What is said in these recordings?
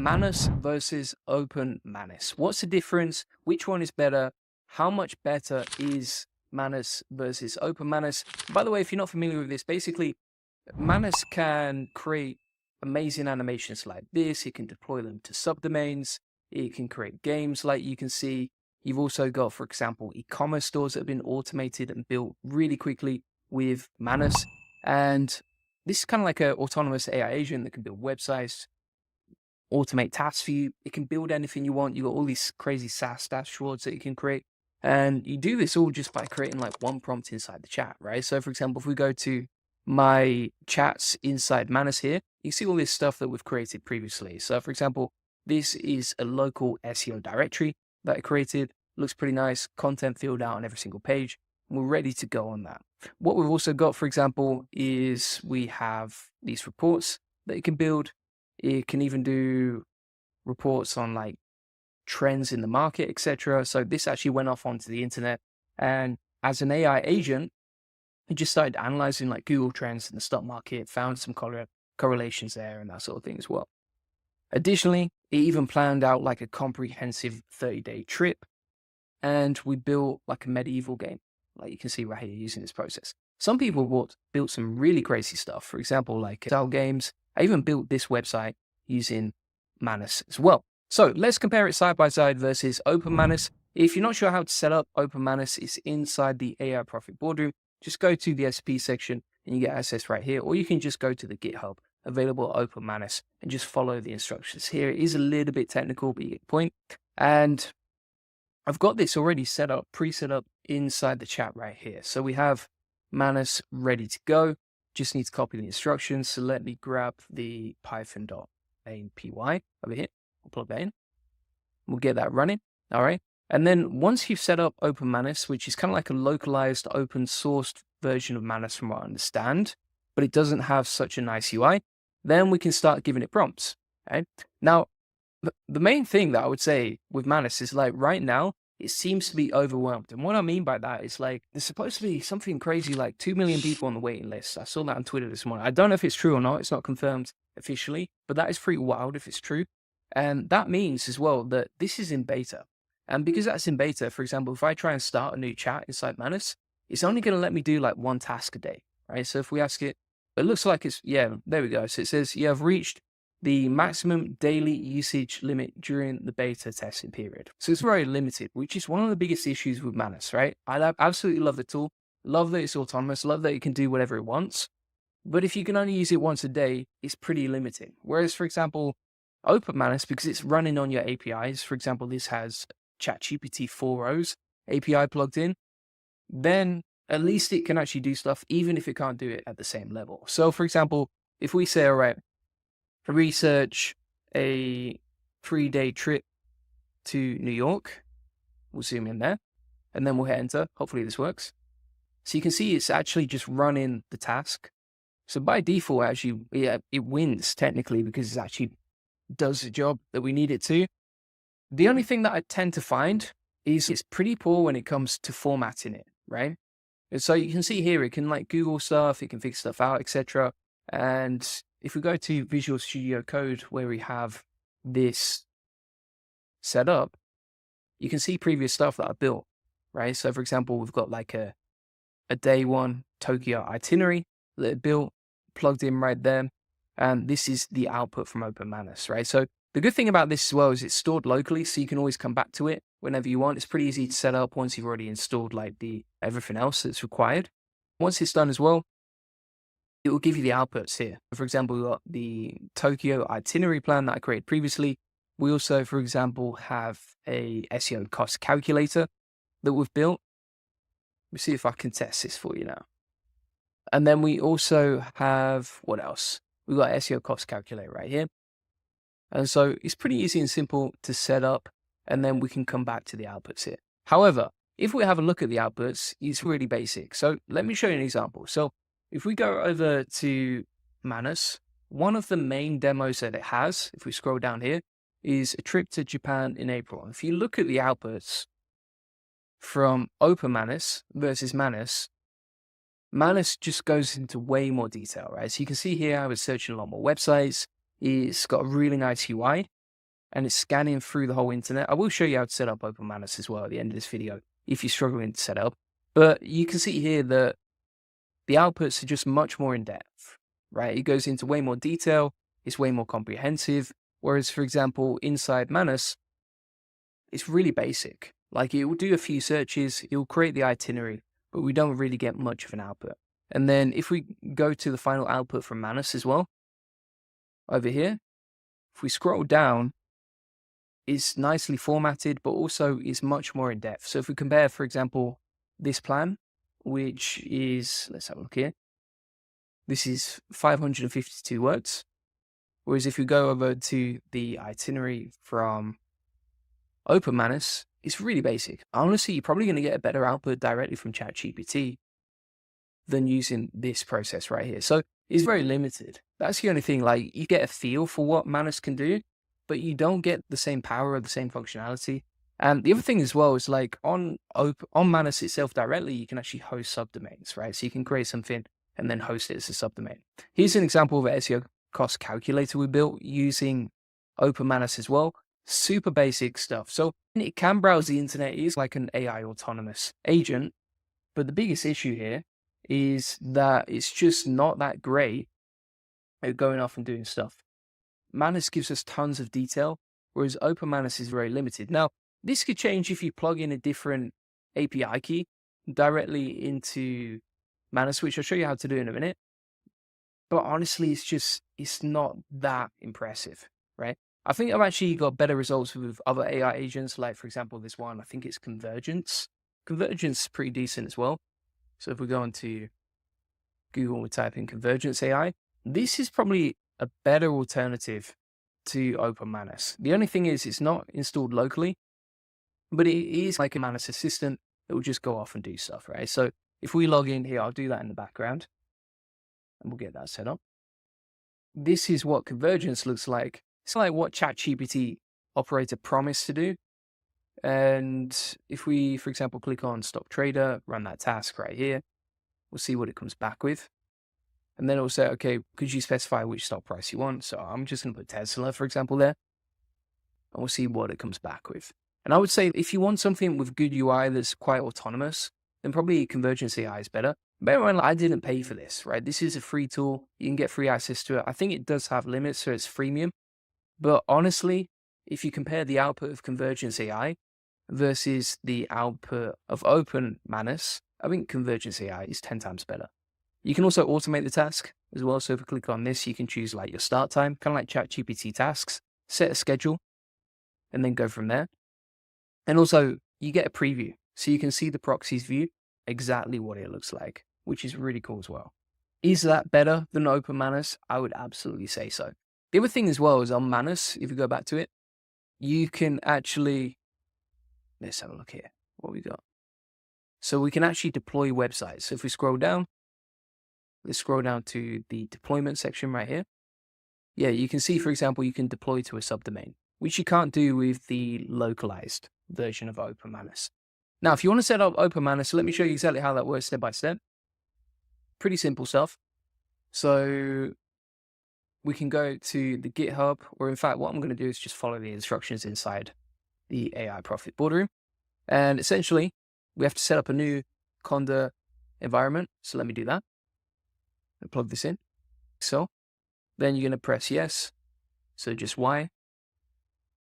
Manus versus OpenManus. What's the difference? Which one is better? How much better is Manus versus OpenManus? By the way, if you're not familiar with this, basically, Manus can create amazing animations like this. It can deploy them to subdomains. It can create games like you can see. You've also got, for example, e-commerce stores that have been automated and built really quickly with Manus. And this is kind of like an autonomous AI agent that can build websites, automate tasks for you. It can build anything you want. You got all these crazy SaaS dashboards that you can create. And you do this all just by creating like one prompt inside the chat, right? So for example, if we go to my chats inside Manus here, you see all this stuff that we've created previously. So for example, this is a local SEO directory that I created. Looks pretty nice. Content filled out on every single page. We're ready to go on that. What we've also got, for example, is we have these reports that you can build. It can even do reports on like trends in the market, etc. So this actually went off onto the internet, and as an AI agent, it just started analyzing like Google trends in the stock market, found some correlations there and that sort of thing as well. Additionally, it even planned out like a comprehensive 30-day trip, and we built like a medieval game, like you can see right here using this process. Some people built some really crazy stuff. For example, like style games. I even built this website using Manus as well. So let's compare it side by side versus OpenManus. If you're not sure how to set up OpenManus, it's inside the AI Profit Boardroom. Just go to the SP section and you get access right here, or you can just go to the GitHub available at OpenManus and just follow the instructions here. It is a little bit technical, but you get the point. And I've got this already set up, pre-set up inside the chat right here. So we have Manus ready to go. Just need to copy the instructions. So let me grab the python.main.py over here. We'll plug that in. We'll get that running. All right. And then once you've set up OpenManus, which is kind of like a localized open sourced version of Manus from what I understand, but it doesn't have such a nice UI, then we can start giving it prompts. Okay. Now, the main thing that I would say with Manus is like right now, it seems to be overwhelmed. And what I mean by that is like, there's supposed to be something crazy like 2 million people on the waiting list. I saw that on Twitter this morning. I don't know if it's true or not. It's not confirmed officially, but that is pretty wild if it's true. And that means as well that this is in beta. And because that's in beta, for example, if I try and start a new chat inside Manus, it's only going to let me do like one task a day, right? So if we ask it, it looks like it's, yeah, there we go. So it says you have reached the maximum daily usage limit during the beta testing period. So it's very limited, which is one of the biggest issues with Manus, right? I absolutely love the tool. Love that it's autonomous. Love that it can do whatever it wants. But if you can only use it once a day, it's pretty limiting. Whereas, for example, OpenManus, because it's running on your APIs, for example, this has ChatGPT 4.0's API plugged in, then at least it can actually do stuff, even if it can't do it at the same level. So, for example, if we say, all right, research a 3-day trip to New York. We'll zoom in there and then we'll hit enter. Hopefully this works. So you can see it's actually just running the task. So by default, actually, it wins technically because it actually does the job that we need it to. The only thing that I tend to find is it's pretty poor when it comes to formatting it, right? And so you can see here, it can like Google stuff, it can figure stuff out, etc. And if we go to Visual Studio Code, where we have this set up, you can see previous stuff that I built, right? So for example, we've got like a day one Tokyo itinerary that it built, plugged in right there. And this is the output from OpenManus, right? So the good thing about this as well is it's stored locally, so you can always come back to it whenever you want. It's pretty easy to set up once you've already installed like everything else that's required. Once it's done as well, it will give you the outputs here. For example, we've got the Tokyo itinerary plan that I created previously. We also, for example, have a SEO cost calculator that we've built. Let me see if I can test this for you now. And then we also have, what else? We've got SEO cost calculator right here. And so it's pretty easy and simple to set up, and then we can come back to the outputs here. However, if we have a look at the outputs, it's really basic. So let me show you an example. So if we go over to Manus, one of the main demos that it has, if we scroll down here, is a trip to Japan in April. And if you look at the outputs from OpenManus versus Manus, Manus just goes into way more detail, right? So you can see here I was searching a lot more websites. It's got a really nice UI. and it's scanning through the whole internet. I will show you how to set up OpenManus as well at the end of this video if you're struggling to set up. But you can see here that the outputs are just much more in depth, right? It goes into way more detail. It's way more comprehensive. Whereas, for example, inside Manus, it's really basic. Like, it will do a few searches, it will create the itinerary, but we don't really get much of an output. And then if we go to the final output from Manus as well, over here, if we scroll down, it's nicely formatted, but also is much more in depth. So if we compare, for example, this plan, which is, let's have a look here. This is 552 words. Whereas if we go over to the itinerary from OpenManus, it's really basic. Honestly, you're probably going to get a better output directly from ChatGPT than using this process right here. So it's very limited. That's the only thing. Like, you get a feel for what Manus can do, but you don't get the same power or the same functionality. And the other thing as well is, like, on Manus itself directly, you can actually host subdomains, right? So you can create something and then host it as a subdomain. Here's an example of an SEO cost calculator we built using OpenManus as well. Super basic stuff. So it can browse the internet. It is like an AI autonomous agent. But the biggest issue here is that it's just not that great at going off and doing stuff. Manus gives us tons of detail, whereas OpenManus is very limited. Now, this could change if you plug in a different API key directly into Manus, which I'll show you how to do in a minute. But honestly, it's not that impressive, right? I think I've actually got better results with other AI agents, like, for example, this one, I think it's Convergence. Convergence is pretty decent as well. So if we go onto Google and we type in Convergence AI, this is probably a better alternative to OpenManus. The only thing is it's not installed locally, but it is like a Manus assistant that will just go off and do stuff, right? So if we log in here, I'll do that in the background and we'll get that set up. This is what Convergence looks like. It's like what ChatGPT operator promised to do. And if we, for example, click on Stop Trader, run that task right here, we'll see what it comes back with. And then it'll say, okay, could you specify which stop price you want? So I'm just going to put Tesla, for example, there. And we'll see what it comes back with. And I would say if you want something with good UI that's quite autonomous, then probably Convergence AI is better. Bear in mind, I didn't pay for this, right? This is a free tool. You can get free access to it. I think it does have limits, so it's freemium. But honestly, if you compare the output of Convergence AI versus the output of OpenManus, I think Convergence AI is 10 times better. You can also automate the task as well. So if we click on this, you can choose like your start time, kind of like ChatGPT tasks, set a schedule, and then go from there. And also you get a preview. So you can see the proxy's view, exactly what it looks like, which is really cool as well. Is that better than OpenManus? I would absolutely say so. The other thing as well is on Manus, if you go back to it, you can actually, let's have a look here, what we got. So we can actually deploy websites. So if we scroll down, let's scroll down to the deployment section right here. Yeah, you can see, for example, you can deploy to a subdomain, which you can't do with the localized version of OpenManus. Now, if you want to set up OpenManus, let me show you exactly how that works step by step. Pretty simple stuff. So we can go to the GitHub, or in fact, what I'm going to do is just follow the instructions inside the AI Profit Boardroom. And essentially, we have to set up a new Conda environment. So let me do that. And plug this in. So then you're going to press yes. So just Y.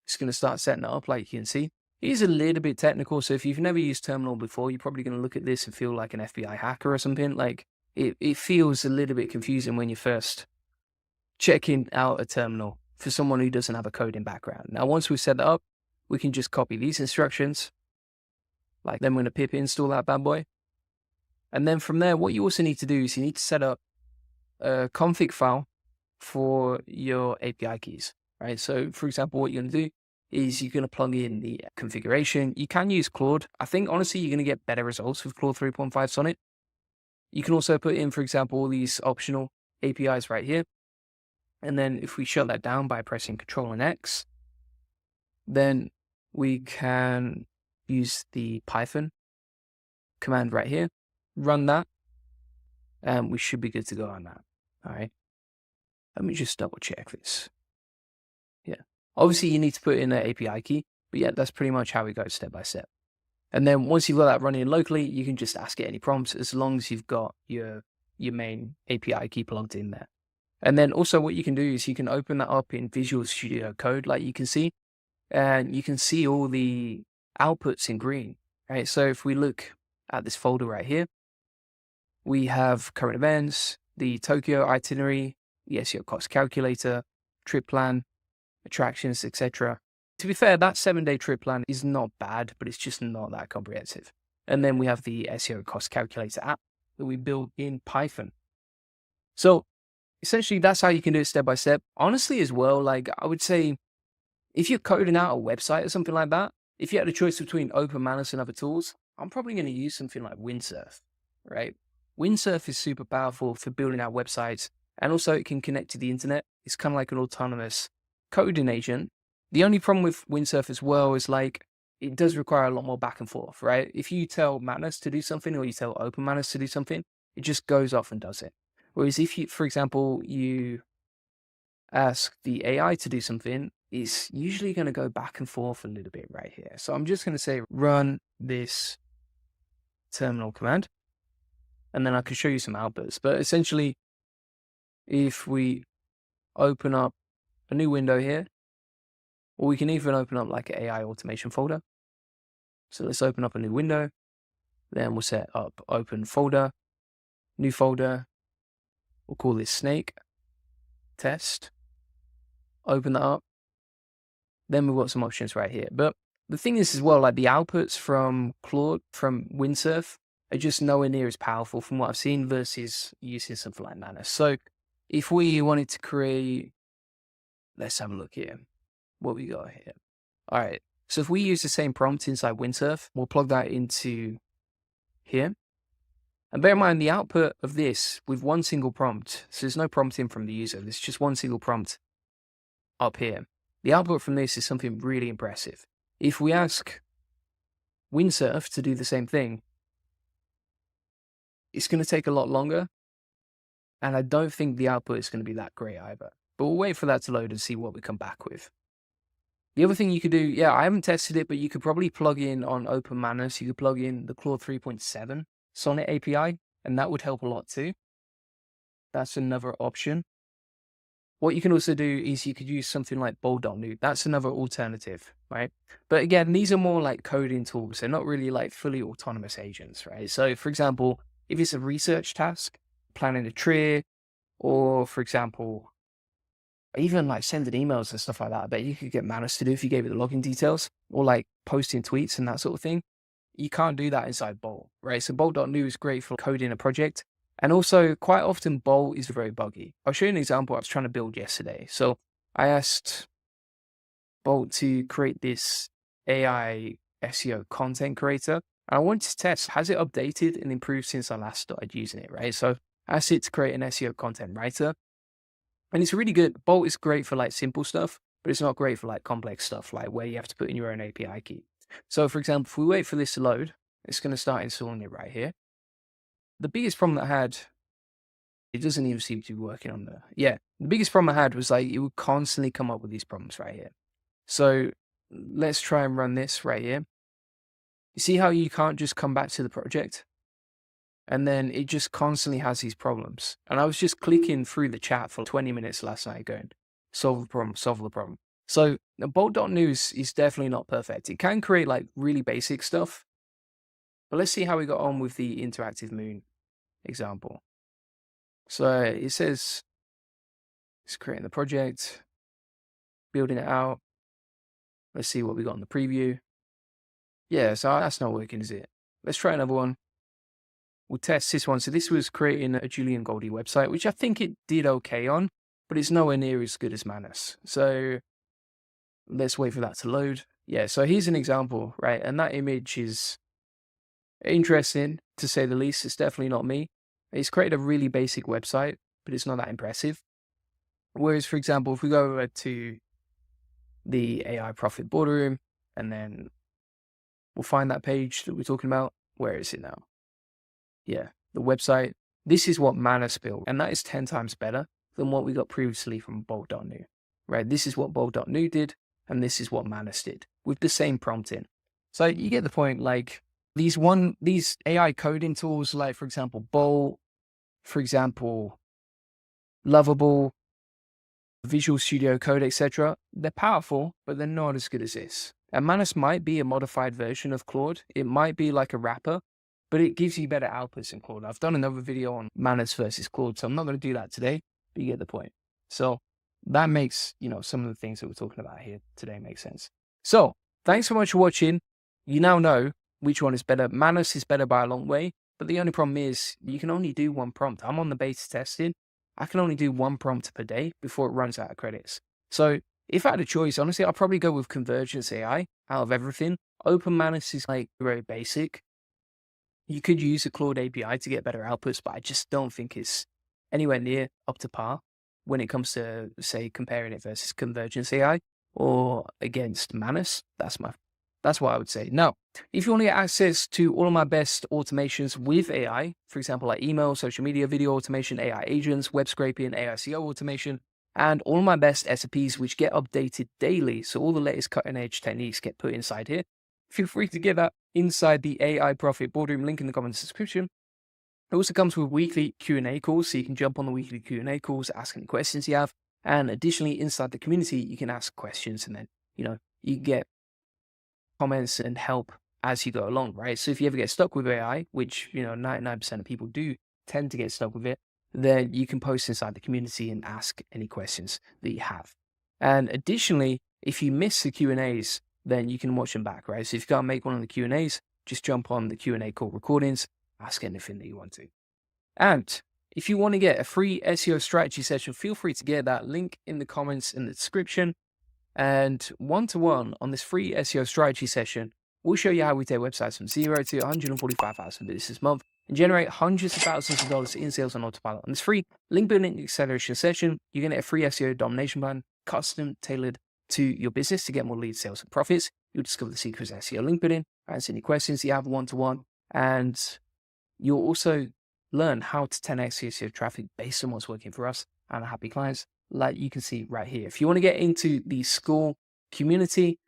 It's going to start setting it up like you can see. It is a little bit technical. So if you've never used Terminal before, you're probably going to look at this and feel like an FBI hacker or something. Like it feels a little bit confusing when you're first checking out a terminal for someone who doesn't have a coding background. Now, once we've set that up, we can just copy these instructions. Like then we're going to pip install that bad boy. And then from there, what you also need to do is you need to set up a config file for your API keys, right? So for example, what you're going to do is you're going to plug in the configuration. You can use Claude. I think honestly, you're going to get better results with Claude 3.5 Sonnet. You can also put in, for example, all these optional APIs right here. And then if we shut that down by pressing Control and X, then we can use the Python command right here, run that, and we should be good to go on that. All right. Let me just double check this. Yeah. Obviously, you need to put in an API key, but yeah, that's pretty much how we go step by step. And then once you've got that running locally, you can just ask it any prompts as long as you've got your main API key plugged in there. And then also what you can do is you can open that up in Visual Studio Code, like you can see, and you can see all the outputs in green, right? So if we look at this folder right here, we have current events, the Tokyo itinerary, the SEO cost calculator, trip plan, attractions, etc. To be fair, that 7-day trip plan is not bad, but it's just not that comprehensive. And then we have the SEO cost calculator app that we built in Python. So essentially, that's how you can do it step by step. Honestly, as well, like I would say, if you're coding out a website or something like that, if you had a choice between OpenManus and other tools, I'm probably going to use something like Windsurf, right? Windsurf is super powerful for building out websites, and also it can connect to the internet. It's kind of like an autonomous coding agent. The only problem with Windsurf as well is like it does require a lot more back and forth, right? If you tell Manus to do something or you tell OpenManus to do something, it just goes off and does it. Whereas if you, for example, you ask the AI to do something, it's usually going to go back and forth a little bit right here. So I'm just going to say run this terminal command, and then I can show you some outputs. But essentially, if we open up a new window here, or we can even open up like an AI automation folder. So let's open up a new window. Then we'll set up open folder, new folder. We'll call this snake test. Open that up. Then we've got some options right here. But the thing is as well, like the outputs from Claude, from Windsurf, are just nowhere near as powerful from what I've seen versus using something like Manus. So if we wanted to create, let's have a look here. What we got here. All right. So if we use the same prompt inside Windsurf, we'll plug that into here. And bear in mind the output of this with one single prompt. So there's no prompting from the user. There's just one single prompt up here. The output from this is something really impressive. If we ask Windsurf to do the same thing, it's going to take a lot longer. And I don't think the output is going to be that great either. But we'll wait for that to load and see what we come back with. The other thing you could do, yeah, I haven't tested it, but you could probably plug in on OpenManus, you could plug in the Claude 3.7 Sonnet API, and that would help a lot too. That's another option. What you can also do is you could use something like bold.new. That's another alternative, right? But again, these are more like coding tools. They're not really like fully autonomous agents, right? So for example, if it's a research task, planning a trip, or for example, even like sending emails and stuff like that, I bet you could get Manus to do if you gave it the login details, or like posting tweets and that sort of thing. You can't do that inside Bolt, right? So Bolt.new is great for coding a project. And also quite often Bolt is very buggy. I'll show you an example I was trying to build yesterday. So I asked Bolt to create this AI SEO content creator. And I wanted to test, has it updated and improved since I last started using it, right? So I asked it to create an SEO content writer. And it's really good. Bolt is great for like simple stuff, but it's not great for like complex stuff, like where you have to put in your own API key. So for example, if we wait for this to load, it's going to start installing it right here. The biggest problem that I had, it doesn't even seem to be working on the biggest problem I had was like, it would constantly come up with these problems right here. So let's try and run this right here. You see how you can't just come back to the project? And then it just constantly has these problems. And I was just clicking through the chat for 20 minutes last night going, solve the problem, solve the problem. So Bolt.new is definitely not perfect. It can create like really basic stuff. But let's see how we got on with the interactive moon example. So it says it's creating the project, building it out. Let's see what we got in the preview. Yeah, so that's not working, is it? Let's try another one. We'll test this one. So this was creating a Julian Goldie website, which I think it did okay on, but it's nowhere near as good as Manus. So let's wait for that to load. Yeah, so here's an example, right? And that image is interesting, to say the least. It's definitely not me. It's created a really basic website, but it's not that impressive. Whereas, for example, if we go over to the AI Profit Boardroom, and then we'll find that page that we're talking about. Where is it now? Yeah, the website. This is what Manus built, and that is 10 times better than what we got previously from Bolt.new, right? This is what Bolt.new did, And this is what Manus did with the same prompt in. So you get the point. Like these AI coding tools, like for example, Bolt, for example, Lovable, Visual Studio Code, etc. They're powerful, but they're not as good as this. And Manus might be a modified version of Claude. It might be like a wrapper, but it gives you better outputs than Claude. I've done another video on Manus versus Claude, so I'm not going to do that today, but you get the point. So that makes, some of the things that we're talking about here today make sense. So thanks so much for watching. You now know which one is better. Manus is better by a long way, but the only problem is you can only do one prompt. I'm on the beta testing. I can only do one prompt per day before it runs out of credits. So if I had a choice, honestly, I'd probably go with Convergence AI out of everything. OpenManus is like very basic. You could use a Claude API to get better outputs, but I just don't think it's anywhere near up to par when it comes to, say, comparing it versus Convergence AI or against Manus. That's what I would say. Now, if you want to get access to all of my best automations with AI, for example, like email, social media, video automation, AI agents, web scraping, AI SEO automation, and all my best SOPs, which get updated daily, so all the latest cutting edge techniques get put inside here, feel free to get that inside the AI Profit Boardroom, link in the comments description. It also comes with weekly Q&A calls, so you can jump on the weekly Q&A calls, ask any questions you have. And additionally, inside the community, you can ask questions and then, you get comments and help as you go along, right? So if you ever get stuck with AI, which, 99% of people do tend to get stuck with it, then you can post inside the community and ask any questions that you have. And additionally, if you miss the Q&As, then you can watch them back, right? So if you can't make one of the Q&As, just jump on the Q&A call recordings, ask anything that you want to. And if you want to get a free SEO strategy session, feel free to get that link in the comments in the description. And one-to-one on this free SEO strategy session, we'll show you how we take websites from 0 to 145,000 visitors this month and generate hundreds of thousands of dollars in sales on autopilot. On this free link building acceleration session, you're going to get a free SEO domination plan, custom tailored to your business to get more leads, sales, and profits. You'll discover the secrets of SEO link building, answer any questions you have one-to-one, and you'll also learn how to 10x SEO traffic based on what's working for us and our happy clients, like you can see right here. If you want to get into the school community,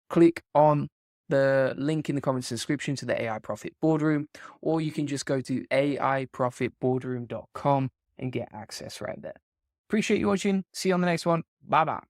click on the link in the comments description to the AI Profit Boardroom, or you can just go to aiprofitboardroom.com and get access right there. Appreciate you watching. See you on the next one. Bye-bye.